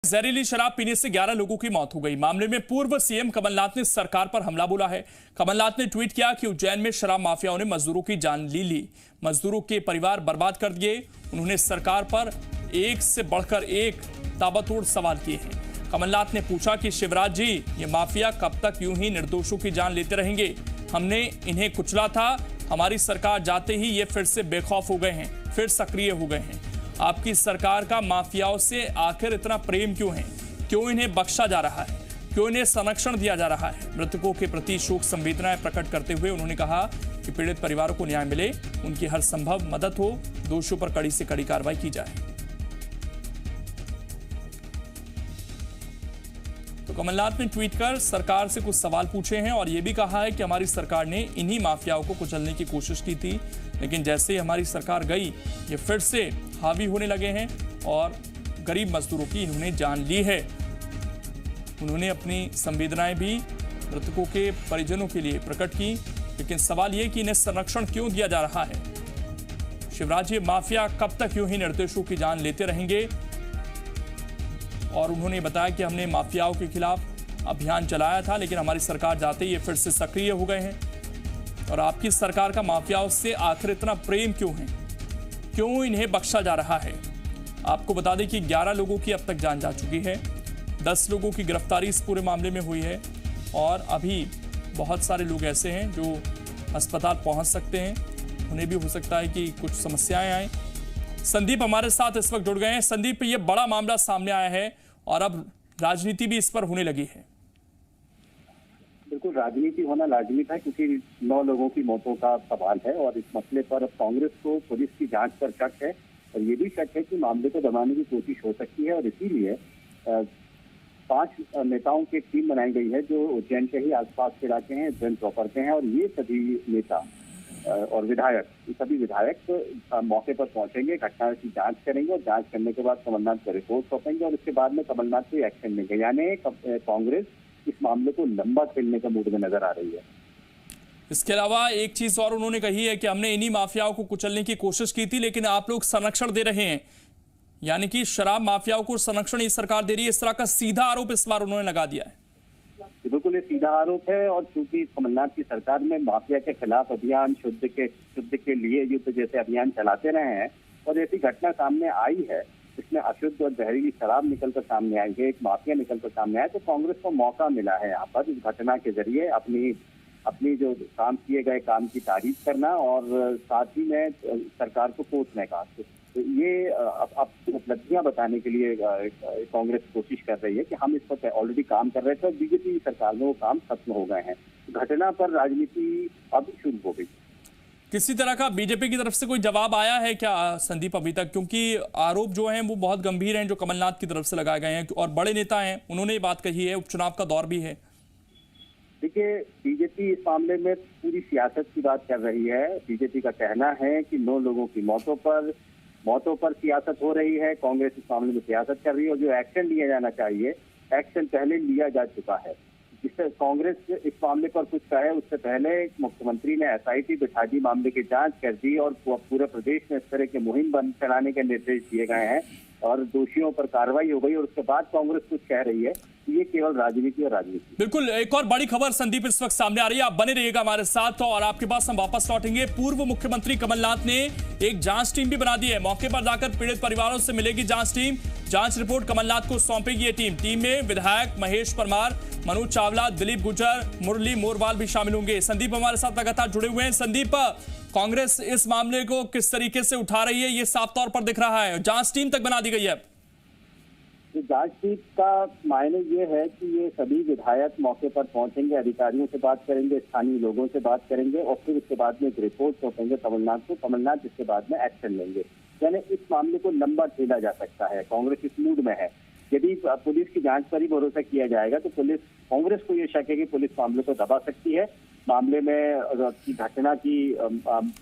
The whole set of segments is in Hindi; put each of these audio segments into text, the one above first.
जहरीली शराब पीने से 11 लोगों की मौत हो गई। मामले में पूर्व सीएम कमलनाथ ने सरकार पर हमला बोला है। कमलनाथ ने ट्वीट किया कि उज्जैन में शराब माफियाओं ने मजदूरों की जान ली। मजदूरों के परिवार बर्बाद कर दिए। उन्होंने सरकार पर एक से बढ़कर एक ताबड़तोड़ सवाल किए हैं। कमलनाथ ने पूछा कि शिवराज जी, ये माफिया कब तक यूं ही निर्दोषों की जान लेते रहेंगे? हमने इन्हें कुचला था, हमारी सरकार जाते ही ये फिर से बेखौफ हो गए हैं, फिर सक्रिय हो गए हैं। आपकी सरकार का माफियाओं से आखिर इतना प्रेम क्यों है? क्यों इन्हें बख्शा जा रहा है? क्यों इन्हें संरक्षण दिया जा रहा है? मृतकों के प्रति शोक संवेदनाएं प्रकट करते हुए उन्होंने कहा कि पीड़ित परिवारों को न्याय मिले, उनकी हर संभव मदद हो, दोषियों पर कड़ी से कड़ी कार्रवाई की जाए। तो कमलनाथ ने ट्वीट कर सरकार से कुछ सवाल पूछे हैं और यह भी कहा है कि हमारी सरकार ने इन्हीं माफियाओं को कुचलने की कोशिश की थी, लेकिन जैसे ही हमारी सरकार गई, ये फिर से हावी होने लगे हैं और गरीब मजदूरों की इन्होंने जान ली है। उन्होंने अपनी संवेदनाएं भी मृतकों के परिजनों के लिए प्रकट की, लेकिन सवाल यह कि इन्हें संरक्षण क्यों दिया जा रहा है? शिवराज, ये माफिया कब तक यूं ही निर्दोषों की जान लेते रहेंगे? और उन्होंने बताया कि हमने माफियाओं के खिलाफ अभियान चलाया था, लेकिन हमारी सरकार जाते ही ये फिर से सक्रिय हो गए हैं। और आपकी सरकार का माफियाओं से आखिर इतना प्रेम क्यों है? क्यों इन्हें बख्शा जा रहा है? आपको बता दें कि 11 लोगों की अब तक जान जा चुकी है। 10 लोगों की गिरफ्तारी इस पूरे मामले में हुई है और अभी बहुत सारे लोग ऐसे हैं जो अस्पताल पहुंच सकते हैं। उन्हें भी हो सकता है कि कुछ समस्याएं आए। संदीप हमारे साथ इस वक्त जुड़ गए हैं। संदीप, ये बड़ा मामला सामने आया है और अब राजनीति भी इस पर होने लगी है। बिल्कुल, राजनीति होना लाजमी था क्योंकि 9 लोगों की मौतों का सवाल है और इस मसले पर कांग्रेस को पुलिस की जांच पर शक है और ये भी शक है कि मामले को दबाने की कोशिश हो सकती है और इसीलिए 5 नेताओं की टीम बनाई गई है जो उज्जैन के ही आसपास के इलाके हैं, उज्जैन प्रॉपर के हैं और ये सभी नेता और विधायक, सभी विधायक मौके पर पहुंचेंगे, घटना की जांच करेंगे और जांच करने के बाद कमलनाथ को रिपोर्ट सौंपेंगे और इसके बाद में कमलनाथ को एक्शन लेंगे। यानी कांग्रेस इस मामले को लंबा खेलने का मूड में नजर आ रही है। इसके अलावा एक चीज और उन्होंने कही है कि हमने इन्हीं माफियाओं को कुचलने की कोशिश की थी, लेकिन आप लोग संरक्षण दे रहे हैं। यानी कि शराब माफियाओं को संरक्षण ये सरकार दे रही है। इस तरह का सीधा आरोप इस बार उन्होंने लगा दिया है। बिल्कुल, ये सीधा आरोप है और चूंकि कमलनाथ की सरकार में माफिया के खिलाफ अभियान, शुद्ध के लिए युद्ध जैसे अभियान चलाते रहे हैं और ऐसी घटना सामने आई है, इसमें अशुद्ध और जहरीली शराब निकलकर सामने आई है, एक माफिया निकलकर सामने आया, तो कांग्रेस को मौका मिला है यहाँ पर इस घटना के जरिए अपनी जो काम किए गए काम की तारीफ करना और साथ ही में सरकार को कोसने का। तो ये अब उपलब्धियां बताने के लिए कांग्रेस कोशिश कर रही है कि हम इस पर ऑलरेडी काम कर रहे थे और बीजेपी सरकार में वो काम खत्म हो गए हैं। घटना पर राजनीति अब शुरू हो गई। किसी तरह का बीजेपी की तरफ से कोई जवाब आया है क्या संदीप अभी तक? क्योंकि आरोप जो हैं वो बहुत गंभीर हैं जो कमलनाथ की तरफ से लगाए गए हैं और बड़े नेता हैं, उन्होंने ये बात कही है, उपचुनाव का दौर भी है। देखिए, बीजेपी इस मामले में पूरी सियासत की बात कर रही है। बीजेपी का कहना है कि 9 लोगों की मौतों पर सियासत हो रही है। कांग्रेस इस मामले में सियासत कर रही है और जो एक्शन लिया जाना चाहिए, एक्शन पहले लिया जा चुका है। जिससे कांग्रेस इस मामले पर कुछ कहे उससे पहले मुख्यमंत्री ने एसआईटी बिठा दी, मामले की जांच कर दी और पूरे प्रदेश में इस तरह की मुहिम बंद चलाने के निर्देश दिए गए हैं और दोषियों पर कार्रवाई हो गई और उसके बाद कांग्रेस कुछ कह रही है। ये केवल राजनीति और राजनीति। बिल्कुल, एक और बड़ी खबर संदीप इस वक्त सामने आ रही है। आप बने रहिएगा हमारे साथ और आपके पास हम वापस लौटेंगे। पूर्व मुख्यमंत्री कमलनाथ ने एक जांच टीम भी बना दी है। मौके पर जाकर पीड़ित परिवारों से मिलेगी जांच टीम। जांच रिपोर्ट कमलनाथ को सौंपेगी ये टीम में विधायक महेश परमार, मनोज चावला, दिलीप गुर्जर, मुरली मोरवाल भी शामिल होंगे। संदीप हमारे साथ लगातार जुड़े हुए हैं। संदीप, कांग्रेस इस मामले को किस तरीके से उठा रही है ये साफ तौर पर दिख रहा है। जांच टीम तक बना दी गई है। जांच टीम का मायने ये है कि ये सभी विधायक मौके पर पहुंचेंगे, अधिकारियों से बात करेंगे, स्थानीय लोगों से बात करेंगे और फिर उसके बाद में एक रिपोर्ट सौंपेंगे कमलनाथ को। कमलनाथ इसके बाद में एक्शन लेंगे। यानी इस मामले को लंबा खेला जा सकता है। कांग्रेस इस मूड में है। यदि पुलिस की जांच पर ही भरोसा किया जाएगा तो कांग्रेस को ये शक है कि पुलिस मामले को दबा सकती है। मामले में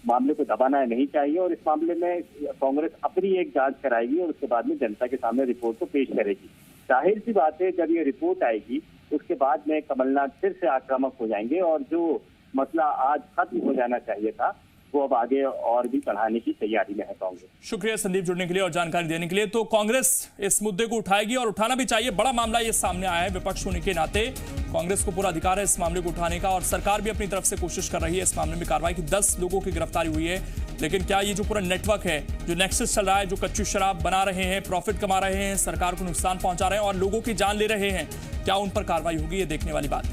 मामले को दबाना नहीं चाहिए और इस मामले में कांग्रेस अपनी एक जांच कराएगी और उसके बाद में जनता के सामने रिपोर्ट को पेश करेगी। जाहिर सी बात है, जब ये रिपोर्ट आएगी उसके बाद में कमलनाथ फिर से आक्रामक हो जाएंगे और जो मसला आज खत्म हो जाना चाहिए था को अब आगे और भी बढ़ाने की तैयारी में है कांग्रेस। शुक्रिया संदीप जुड़ने के लिए और जानकारी देने के लिए। तो कांग्रेस इस मुद्दे को उठाएगी और उठाना भी चाहिए। बड़ा मामला ये सामने आया है, विपक्ष होने के नाते कांग्रेस को पूरा अधिकार है इस मामले को उठाने का और सरकार भी अपनी तरफ से कोशिश कर रही है इस मामले में कार्रवाई की। 10 लोगों की गिरफ्तारी हुई है, लेकिन क्या ये जो पूरा नेटवर्क है, जो नेक्सस चल रहा है, जो कच्ची शराब बना रहे हैं, प्रॉफिट कमा रहे हैं, सरकार को नुकसान पहुंचा रहे हैं और लोगों की जान ले रहे हैं, क्या उन पर कार्रवाई होगी, ये देखने वाली बात है।